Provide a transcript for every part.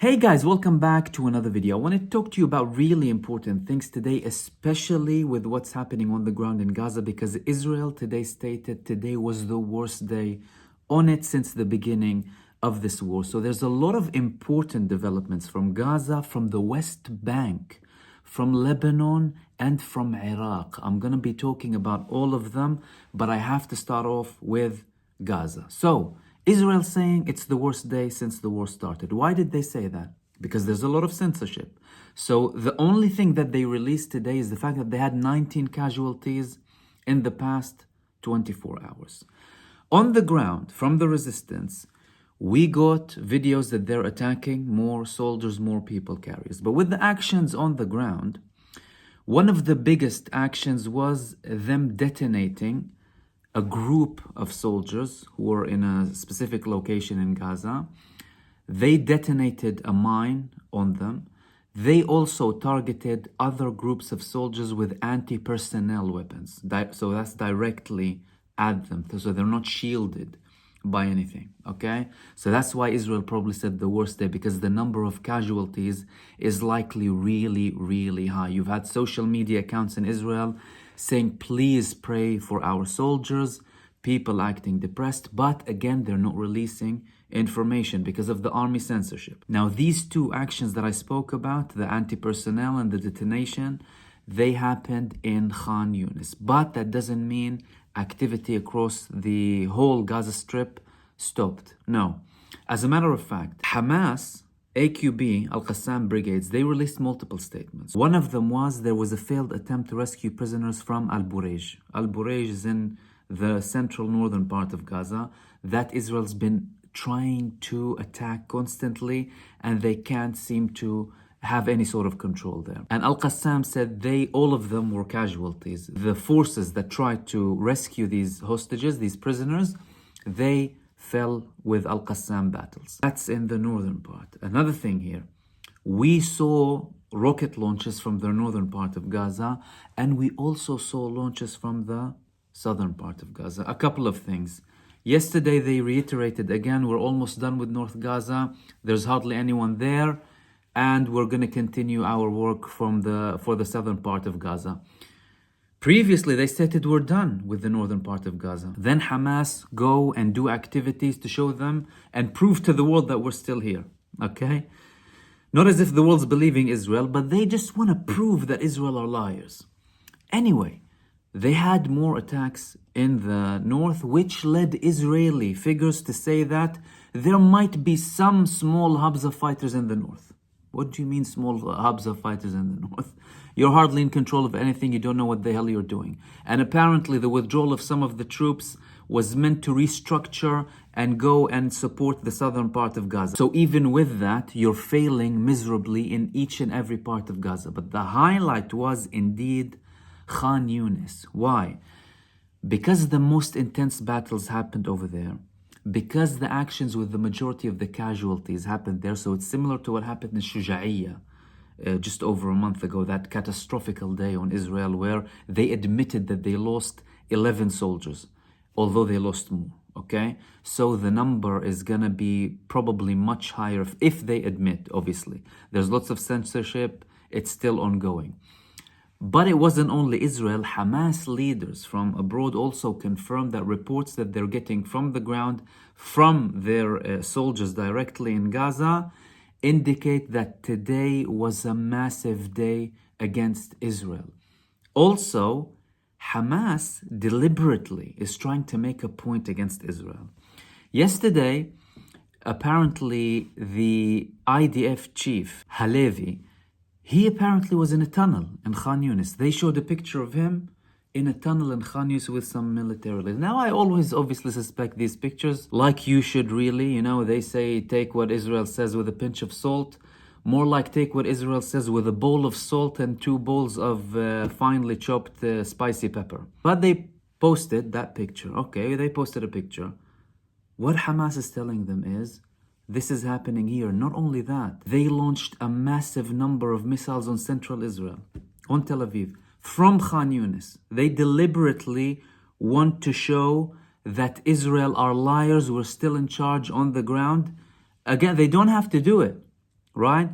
Hey guys, welcome back to another video. I want to talk to you about really important things today, especially with what's happening on the ground in Gaza, because Israel today stated today was the worst day on it since the beginning of this war. So there's a lot of important developments from Gaza, from the West Bank, from Lebanon, and from Iraq. I'm going to be talking about all of them, but I have to start off with Gaza. So Israel saying it's the worst day since the war started. Why did they say that? Because there's a lot of censorship. So the only thing that they released today is the fact that they had 19 casualties in the past 24 hours. On the ground, from the resistance, we got videos that they're attacking more soldiers, more people carriers. But with the actions on the ground, one of the biggest actions was them detonating a group of soldiers who were in a specific location in Gaza. They detonated a mine on them. They also targeted other groups of soldiers with anti-personnel weapons. So that's directly at them. So they're not shielded by anything, okay? So that's why Israel probably said the worst day, because the number of casualties is likely really, really high. You've had social media accounts in Israel saying, please pray for our soldiers, people acting depressed. But again, they're not releasing information because of the army censorship. Now, these two actions that I spoke about, the anti-personnel and the detonation, they happened in Khan Yunis. But that doesn't mean activity across the whole Gaza Strip stopped. No. As a matter of fact, Hamas, AQB, Al-Qassam brigades, they released multiple statements. One of them was there was a failed attempt to rescue prisoners from Al-Burej. Al-Burej is in the central northern part of Gaza that Israel's been trying to attack constantly, and they can't seem to have any sort of control there. And Al-Qassam said all of them were casualties. The forces that tried to rescue these hostages, these prisoners, they fell with Al-Qassam battles. That's in the northern part. Another thing here, we saw rocket launches from the northern part of Gaza, and we also saw launches from the southern part of Gaza. A couple of things. Yesterday they reiterated again, we're almost done with North Gaza. There's hardly anyone there, and we're going to continue our work for the southern part of Gaza. Previously, they stated we're done with the northern part of Gaza. Then Hamas go and do activities to show them and prove to the world that we're still here, okay? Not as if the world's believing Israel, but they just want to prove that Israel are liars. Anyway, they had more attacks in the north, which led Israeli figures to say that there might be some small hubs of fighters in the north. What do you mean small hubs of fighters in the north? You're hardly in control of anything. You don't know what the hell you're doing. And apparently the withdrawal of some of the troops was meant to restructure and go and support the southern part of Gaza. So even with that, you're failing miserably in each and every part of Gaza. But the highlight was indeed Khan Yunis. Why? Because the most intense battles happened over there. Because the actions with the majority of the casualties happened there. So it's similar to what happened in Shuja'iyya just over a month ago, that catastrophical day on Israel where they admitted that they lost 11 soldiers, although they lost more, okay? So the number is gonna be probably much higher if they admit, obviously. There's lots of censorship, it's still ongoing. But it wasn't only Israel. Hamas leaders from abroad also confirmed that reports that they're getting from the ground, from their soldiers directly in Gaza, indicate that today was a massive day against Israel. Also, Hamas deliberately is trying to make a point against Israel. Yesterday, apparently the IDF chief, Halevi, he apparently was in a tunnel in Khan Yunis. They showed a picture of him in a tunnel in Khan Yunis with some military leaders. Now, I always obviously suspect these pictures, like you should really, they say take what Israel says with a pinch of salt. More like take what Israel says with a bowl of salt and 2 bowls of finely chopped spicy pepper. But they posted that picture. Okay, they posted a picture. What Hamas is telling them is, this is happening here. Not only that, they launched a massive number of missiles on central Israel, on Tel Aviv, from Khan Yunis. They deliberately want to show that Israel are liars, we're still in charge on the ground. Again, they don't have to do it. right?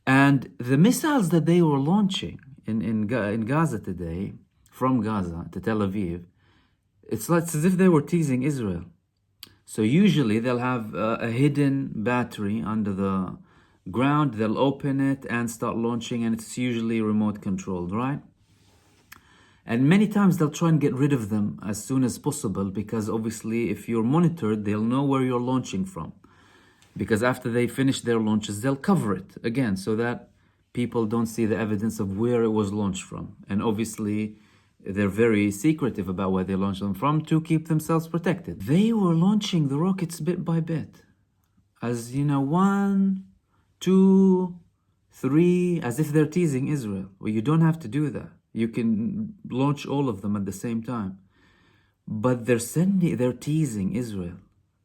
And the missiles that they were launching in Gaza today, from Gaza to Tel Aviv, it's as if they were teasing Israel. So usually they'll have a hidden battery under the ground, they'll open it and start launching, and it's usually remote controlled, right? And many times they'll try and get rid of them as soon as possible, because obviously if you're monitored, they'll know where you're launching from. Because after they finish their launches, they'll cover it again so that people don't see the evidence of where it was launched from. And obviously they're very secretive about where they launch them from to keep themselves protected. They were launching the rockets bit by bit. As you know, 1, 2, 3, as if they're teasing Israel. Well, you don't have to do that. You can launch all of them at the same time. But they're teasing Israel.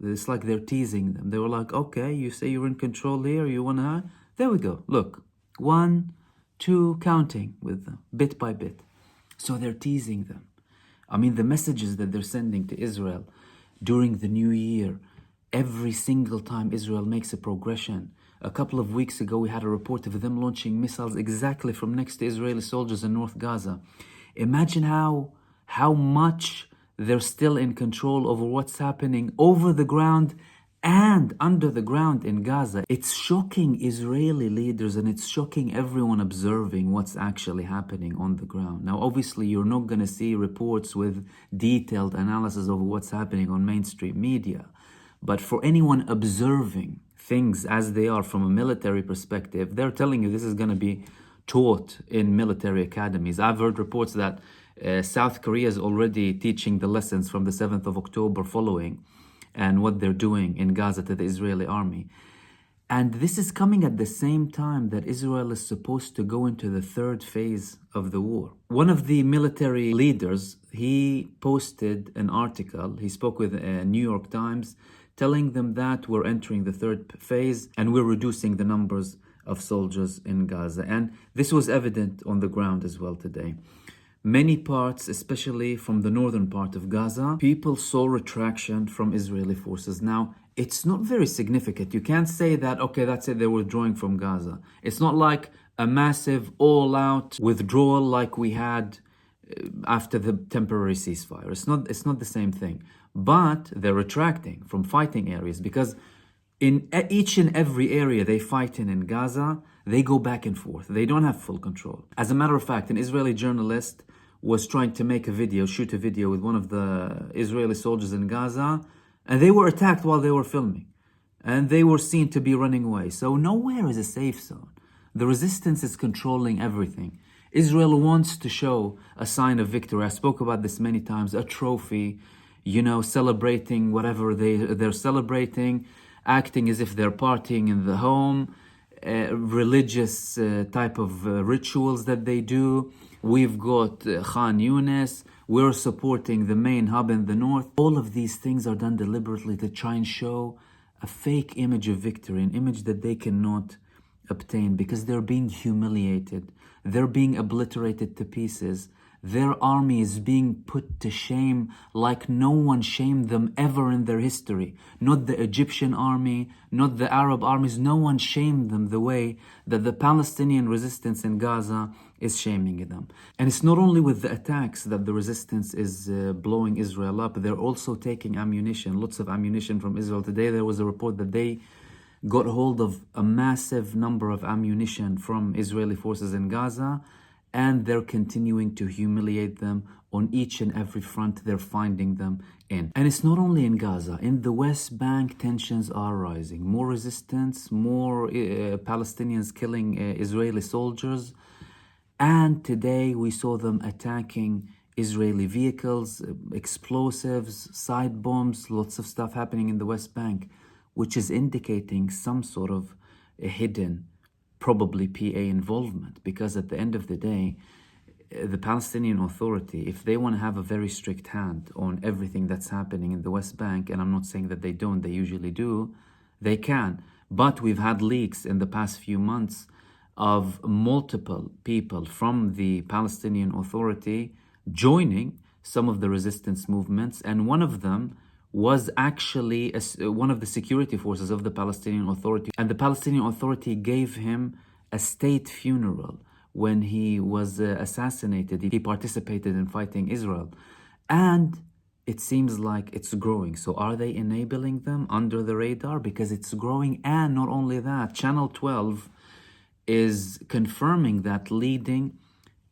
It's like they're teasing them. They were like, okay, you say you're in control here, you wanna, there we go. Look, 1, 2, counting with them, bit by bit. So they're teasing them. I mean, the messages that they're sending to Israel during the new year, every single time Israel makes a progression. A couple of weeks ago, we had a report of them launching missiles exactly from next to Israeli soldiers in North Gaza. Imagine how much they're still in control over what's happening over the ground and under the ground in Gaza. It's shocking Israeli leaders, and it's shocking everyone observing what's actually happening on the ground. Now, obviously, you're not going to see reports with detailed analysis of what's happening on mainstream media. But for anyone observing things as they are from a military perspective, they're telling you this is going to be taught in military academies. I've heard reports that South Korea is already teaching the lessons from the 7th of October following and what they're doing in Gaza to the Israeli army. And this is coming at the same time that Israel is supposed to go into the third phase of the war. One of the military leaders, he posted an article, he spoke with New York Times, telling them that we're entering the third phase and we're reducing the numbers of soldiers in Gaza. And this was evident on the ground as well today. Many parts, especially from the northern part of Gaza, people saw retraction from Israeli forces. Now, it's not very significant. You can't say that, okay, that's it, they're withdrawing from Gaza. It's not like a massive all-out withdrawal like we had after the temporary ceasefire. It's not the same thing. But they're retracting from fighting areas, because in each and every area they fight in Gaza, they go back and forth. They don't have full control. As a matter of fact, an Israeli journalist was trying to shoot a video with one of the Israeli soldiers in Gaza, and they were attacked while they were filming. And they were seen to be running away. So nowhere is a safe zone. The resistance is controlling everything. Israel wants to show a sign of victory. I spoke about this many times, a trophy, celebrating whatever they're celebrating, acting as if they're partying in the home, religious type of rituals that they do. We've got Khan Yunis. We're supporting the main hub in the north. All of these things are done deliberately to try and show a fake image of victory, an image that they cannot obtain, because they're being humiliated. They're being obliterated to pieces. Their army is being put to shame like no one shamed them ever in their history. Not the Egyptian army, not the Arab armies. No one shamed them the way that the Palestinian resistance in Gaza is shaming them. And it's not only with the attacks that the resistance is blowing Israel up. They're also taking ammunition, lots of ammunition from Israel. Today there was a report that they got hold of a massive number of ammunition from Israeli forces in Gaza, and they're continuing to humiliate them on each and every front they're finding them in. And it's not only in Gaza. In the West Bank, tensions are rising. More resistance, more Palestinians killing Israeli soldiers. And today we saw them attacking Israeli vehicles, explosives, side bombs, lots of stuff happening in the West Bank, which is indicating some sort of a hidden, probably PA involvement. Because at the end of the day, the Palestinian Authority, if they want to have a very strict hand on everything that's happening in the West Bank, and I'm not saying that they don't, they usually do, they can. But we've had leaks in the past few months of multiple people from the Palestinian Authority joining some of the resistance movements, and one of them was actually one of the security forces of the Palestinian Authority. And the Palestinian Authority gave him a state funeral when he was assassinated. He participated in fighting Israel. And it seems like it's growing. So are they enabling them under the radar? Because it's growing. And not only that, Channel 12 is confirming that leading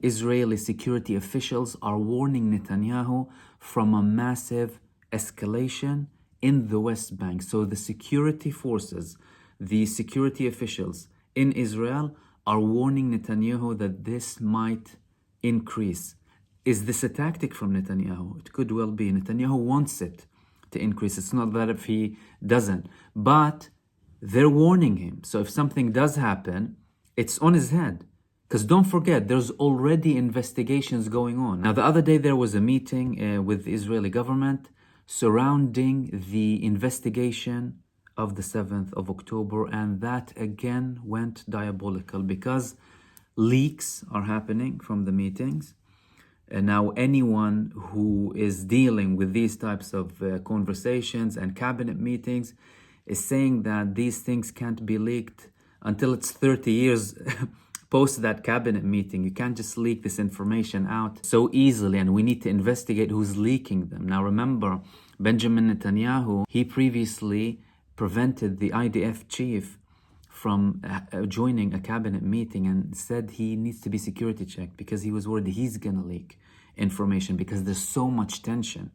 Israeli security officials are warning Netanyahu from a massive escalation in the West Bank. So the security forces, the security officials in Israel are warning Netanyahu that this might increase. Is this a tactic from Netanyahu? It could well be. Netanyahu wants it to increase. It's not that if he doesn't, but they're warning him. So if something does happen, it's on his head. Because don't forget, there's already investigations going on. Now, the other day there was a meeting with the Israeli government surrounding the investigation of the 7th of October, and that again went diabolical because leaks are happening from the meetings. And now anyone who is dealing with these types of conversations and cabinet meetings is saying that these things can't be leaked until it's 30 years post that cabinet meeting. You can't just leak this information out so easily, and we need to investigate who's leaking them. Now remember, Benjamin Netanyahu, he previously prevented the IDF chief from joining a cabinet meeting and said he needs to be security checked because he was worried he's gonna leak information because there's so much tension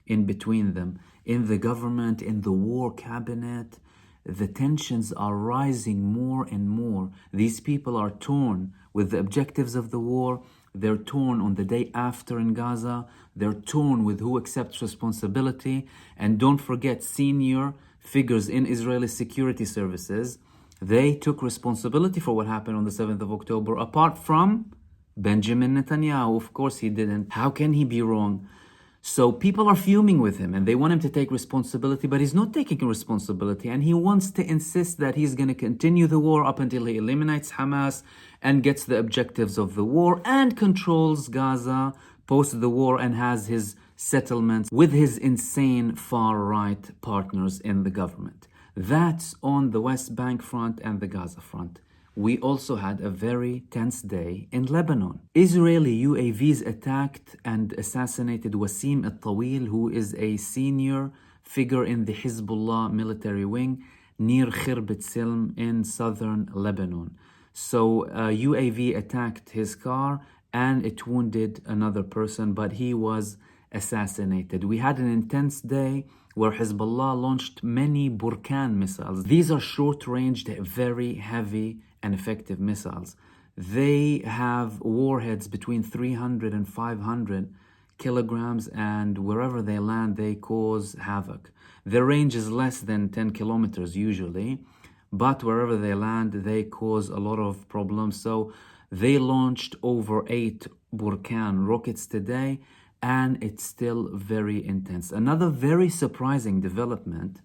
in between them, in the government, in the war cabinet. The tensions are rising more and more. These people are torn with the objectives of the war. They're torn on the day after in Gaza. They're torn with who accepts responsibility. And don't forget, senior figures in Israeli security services, they took responsibility for what happened on the 7th of October, apart from Benjamin Netanyahu. Of course he didn't. How can he be wrong? So people are fuming with him and they want him to take responsibility, but he's not taking responsibility, and he wants to insist that he's going to continue the war up until he eliminates Hamas and gets the objectives of the war and controls Gaza post the war and has his settlements with his insane far-right partners in the government. That's on the West Bank front and the Gaza front. We also had a very tense day in Lebanon. Israeli UAVs attacked and assassinated Wasim al-Tawil, who is a senior figure in the Hezbollah military wing near Khirbet Silm in southern Lebanon. So a UAV attacked his car and it wounded another person, but he was assassinated. We had an intense day where Hezbollah launched many Burkan missiles. These are short-ranged, very heavy and effective missiles. They have warheads between 300 and 500 kilograms, and wherever they land, they cause havoc. Their range is less than 10 kilometers usually, but wherever they land, they cause a lot of problems. So they launched over 8 Burkan rockets today, and it's still very intense. Another very surprising development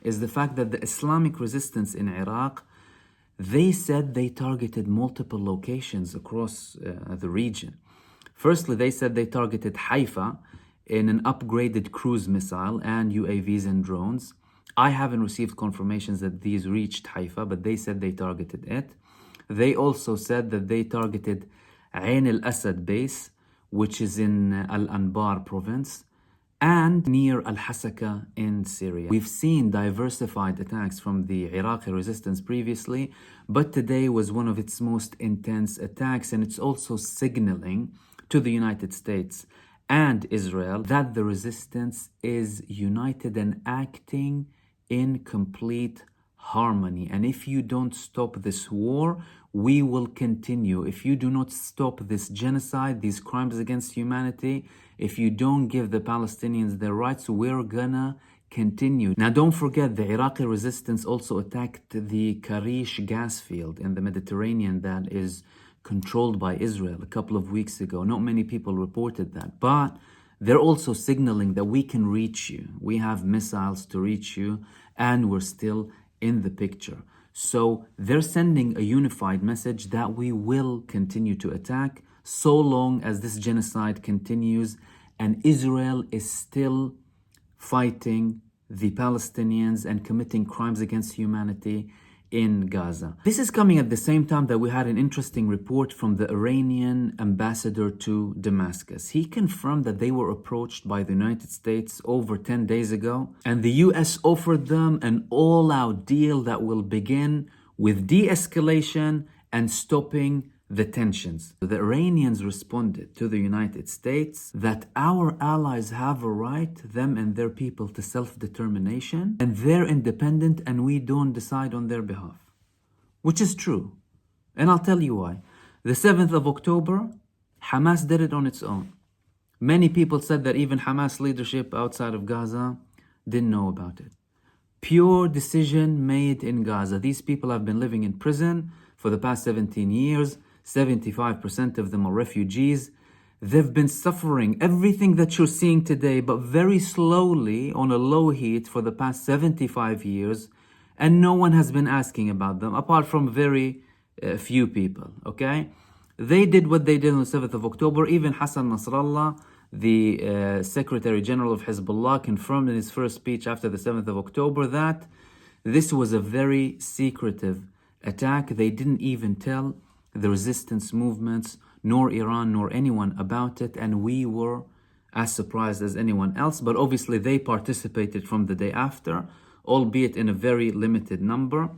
is the fact that the Islamic resistance in Iraq, they said they targeted multiple locations across the region. Firstly, they said they targeted HAIFA in an upgraded cruise missile and UAVs and drones. I haven't received confirmations that these reached HAIFA, but they said they targeted it. They also said that they targeted Ain al-Asad base, which is in Al-Anbar province, and near Al-Hasaka in Syria. We've seen diversified attacks from the Iraqi resistance previously, but today was one of its most intense attacks, and it's also signaling to the United States and Israel that the resistance is united and acting in complete harmony. And if you don't stop this war, we will continue. If you do not stop this genocide, these crimes against humanity, if you don't give the Palestinians their rights, we're gonna continue. Now, don't forget, the Iraqi resistance also attacked the Karish gas field in the Mediterranean that is controlled by Israel a couple of weeks ago. Not many people reported that, but they're also signaling that we can reach you. We have missiles to reach you, and we're still in the picture. So they're sending a unified message that we will continue to attack so long as this genocide continues and Israel is still fighting the Palestinians and committing crimes against humanity in Gaza. This is coming at the same time that we had an interesting report from the Iranian ambassador to Damascus. He confirmed that they were approached by the United States over 10 days ago, and the US offered them an all-out deal that will begin with de-escalation and stopping the tensions. The Iranians responded to the United States that our allies have a right, them and their people, to self-determination, and they're independent and we don't decide on their behalf. Which is true. And I'll tell you why. The 7th of October, Hamas did it on its own. Many people said that even Hamas leadership outside of Gaza didn't know about it. Pure decision made in Gaza. These people have been living in prison for the past 17 years. 75% of them are refugees. They've been suffering everything that you're seeing today, but very slowly on a low heat for the past 75 years. And no one has been asking about them, apart from very few people, okay? They did what they did on the 7th of October. Even Hassan Nasrallah, the Secretary General of Hezbollah, confirmed in his first speech after the 7th of October that this was a very secretive attack. They didn't even tell the resistance movements, nor Iran, nor anyone about it, and we were as surprised as anyone else. But obviously they participated from the day after, albeit in a very limited number,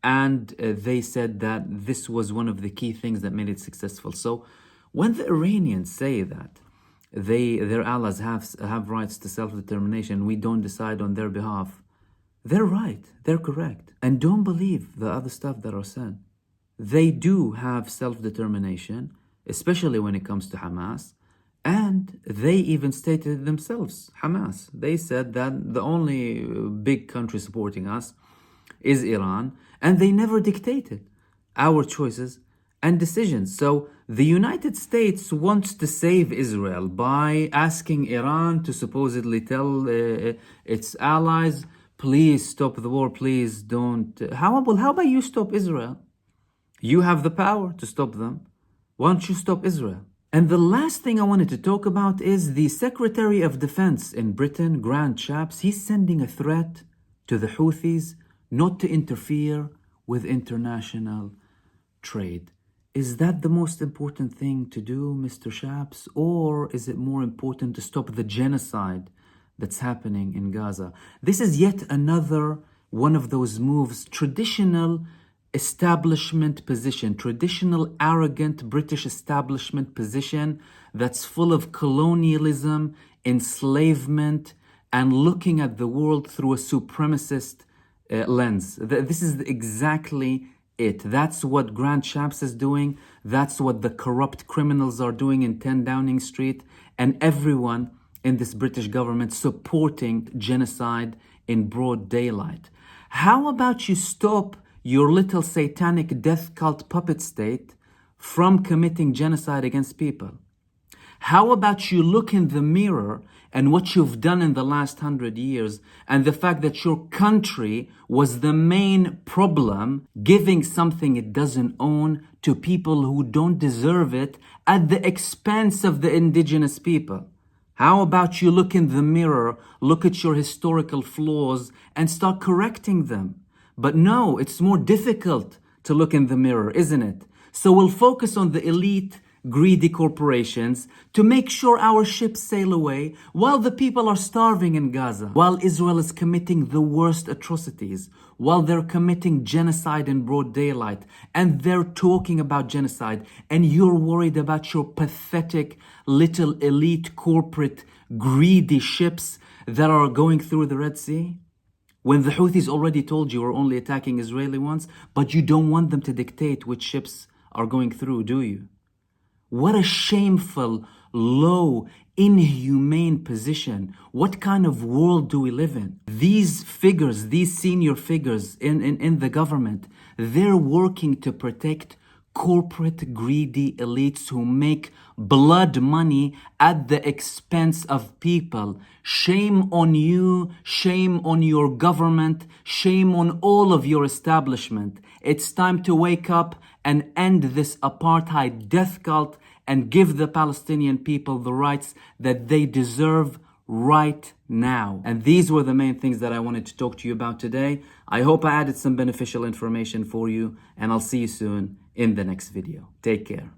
and they said that this was one of the key things that made it successful. So when the Iranians say that their allies have rights to self-determination, we don't decide on their behalf, they're right, they're correct. And don't believe the other stuff that are said. They do have self-determination, especially when it comes to Hamas. And they even stated it themselves, Hamas. They said that the only big country supporting us is Iran. And they never dictated our choices and decisions. So the United States wants to save Israel by asking Iran to supposedly tell its allies, please stop the war, please don't. How about you stop Israel? You have the power to stop them. Why don't you stop Israel? And the last thing I wanted to talk about is the Secretary of Defense in Britain, Grant Shapps. He's sending a threat to the Houthis not to interfere with international trade. Is that the most important thing to do, Mr. Shapps? Or is it more important to stop the genocide that's happening in Gaza? This is yet another one of those moves, traditional establishment position, traditional arrogant British establishment position that's full of colonialism, enslavement, and looking at the world through a supremacist lens. This is exactly it. That's what Grant Shapps is doing. That's what the corrupt criminals are doing in 10 Downing Street, and everyone in this British government supporting genocide in broad daylight. How about you stop your little satanic death cult puppet state from committing genocide against people? How about you look in the mirror and what you've done in the last 100 years and the fact that your country was the main problem, giving something it doesn't own to people who don't deserve it at the expense of the indigenous people? How about you look in the mirror, look at your historical flaws and start correcting them? But no, it's more difficult to look in the mirror, isn't it? So we'll focus on the elite, greedy corporations to make sure our ships sail away while the people are starving in Gaza, while Israel is committing the worst atrocities, while they're committing genocide in broad daylight, and they're talking about genocide, and you're worried about your pathetic little elite corporate greedy ships that are going through the Red Sea? When the Houthis already told you we're only attacking Israeli ones, but you don't want them to dictate which ships are going through, do you? What a shameful, low, inhumane position. What kind of world do we live in? These figures, these senior figures in the government, they're working to protect corporate greedy elites who make blood money at the expense of people. Shame on you, shame on your government, shame on all of your establishment. It's time to wake up and end this apartheid death cult and give the Palestinian people the rights that they deserve right now. And these were the main things that I wanted to talk to you about today. I hope I added some beneficial information for you, and I'll see you soon in the next video. Take care.